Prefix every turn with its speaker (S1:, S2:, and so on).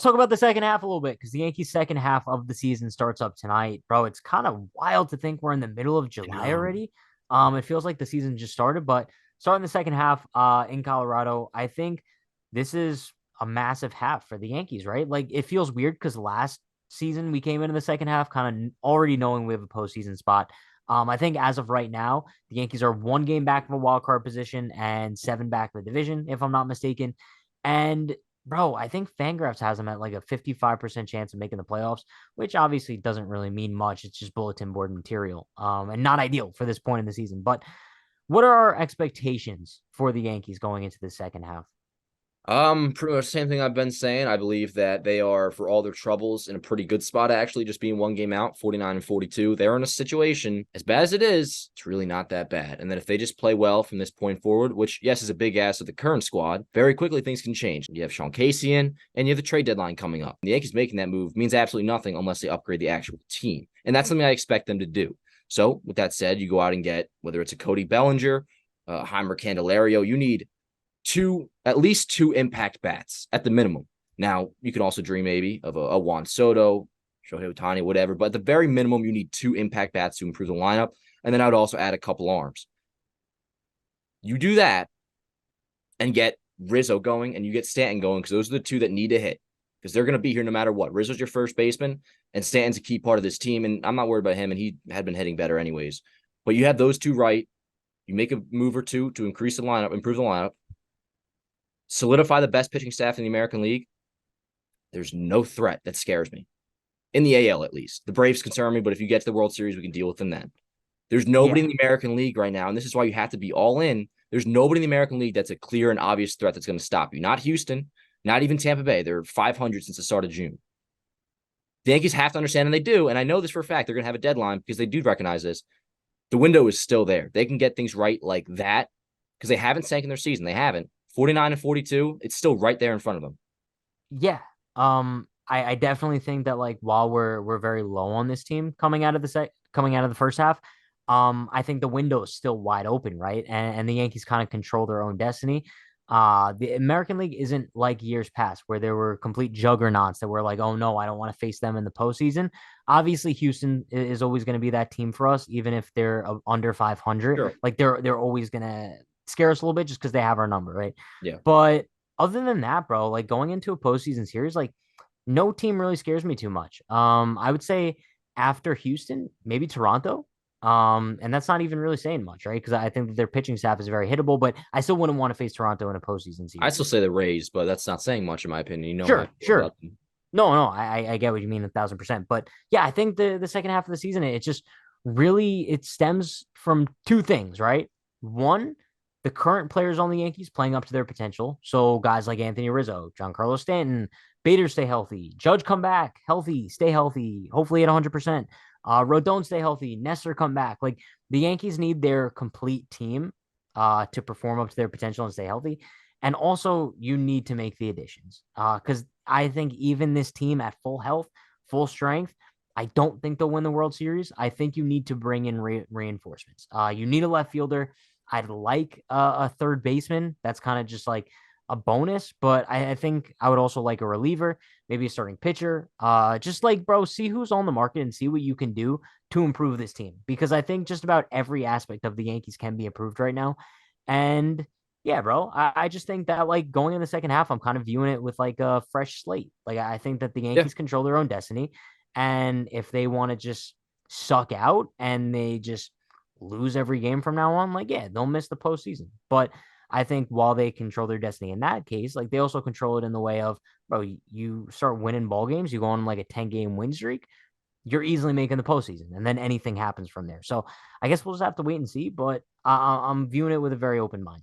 S1: talk about the second half a little bit because the Yankees' second half of the season starts up tonight, bro. It's kind of wild to think we're in the middle of
S2: I
S1: July
S2: know.
S1: already. It feels like the season just started, but starting the second half, in Colorado, I think this is a massive half for the Yankees, right? Like it feels weird because last season we came into the second half kind of already knowing we have a postseason spot. I think as of right now, the Yankees are one game back of a wild card position and seven back of the division, if I'm not mistaken. And bro, I think Fangraphs has them at like a 55% chance of making the playoffs, which obviously doesn't really mean much. It's just bulletin board material, and not ideal for this point in the season. But what are our expectations for the Yankees going into the second half?
S2: Pretty much the same thing I've been saying. I believe that they are, for all their troubles, in a pretty good spot, actually, just being one game out, 49 and 42. They're in a situation, as bad as it is, it's really not that bad. And then if they just play well from this point forward, which, yes, is a big ass of the current squad, very quickly things can change. You have Sean Casey in, and you have the trade deadline coming up. The Yankees making that move means absolutely nothing unless they upgrade the actual team. And that's something I expect them to do. So, with that said, you go out and get, whether it's a Cody Bellinger, Heimer Candelario, you need at least two impact bats at the minimum. Now, you can also dream maybe of a Juan Soto, Shohei Ohtani, whatever, but at the very minimum, you need two impact bats to improve the lineup. And then I would also add a couple arms. You do that and get Rizzo going and you get Stanton going because those are the two that need to hit because they're going to be here no matter what. Rizzo's your first baseman and Stanton's a key part of this team. And I'm not worried about him, and he had been hitting better anyways. But you have those two right. You make a move or two to increase the lineup, improve the lineup, solidify the best pitching staff in the American League. There's no threat that scares me. In the AL, at least. The Braves concern me, but if you get to the World Series, we can deal with them then. There's nobody
S1: Yeah,
S2: in the American League right now, and this is why you have to be all in. There's nobody in the American League that's a clear and obvious threat that's going to stop you. Not Houston, not even Tampa Bay. They're 500 since the start of June. The Yankees have to understand, and they do, and I know this for a fact, they're going to have a deadline because they do recognize this. The window is still there. They can get things right like that because they haven't sank in their season. They haven't. 49 and 42, it's still right there in front of them.
S1: yeah. I definitely think that like while we're very low on this team coming out of the first half, I think the window is still wide open, right? And the Yankees kind of control their own destiny. The American League isn't like years past where there were complete juggernauts that were like, oh no, I don't want to face them in the postseason. Obviously, Houston is always going to be that team for us, even if they're under 500.
S2: Sure.
S1: Like they're always going to scare us a little bit just because they have our number, right?
S2: Yeah.
S1: But other than that, bro, like going into a postseason series, like no team really scares me too much. I would say after Houston, maybe Toronto. And that's not even really saying much, right? Because I think that their pitching staff is very hittable, but I still wouldn't want to face Toronto in a postseason
S2: I
S1: series.
S2: still say the Rays, but that's not saying much in my opinion. You know how I
S1: Sure,
S2: feel
S1: sure.
S2: about them.
S1: No, I get what you mean 1,000%. But yeah, I think the second half of the season, it just really it stems from two things, right? One, the current players on the Yankees playing up to their potential. So guys like Anthony Rizzo, Giancarlo Stanton, Bader stay healthy, Judge come back healthy, stay healthy, hopefully at 100%. Rodon stay healthy, Nestor come back. Like the Yankees need their complete team to perform up to their potential and stay healthy. And also, you need to make the additions because I think even this team at full health, full strength, I don't think they'll win the World Series. I think you need to bring in reinforcements. You need a left fielder. I'd like a third baseman. That's kind of just like a bonus, but I think I would also like a reliever, maybe a starting pitcher. Just like, bro, see who's on the market and see what you can do to improve this team because I think just about every aspect of the Yankees can be improved right now. And yeah, bro. I just think that like going in the second half, I'm kind of viewing it with like a fresh slate. Like I think that the
S2: Yeah.
S1: Yankees control their own destiny. And if they want to just suck out and they just lose every game from now on, like, yeah, they'll miss the postseason. But I think while they control their destiny in that case, like they also control it in the way of, bro, you start winning ball games, you go on like a 10-game win streak, you're easily making the postseason, and then anything happens from there. So I guess we'll just have to wait and see. But I'm viewing it with a very open mind.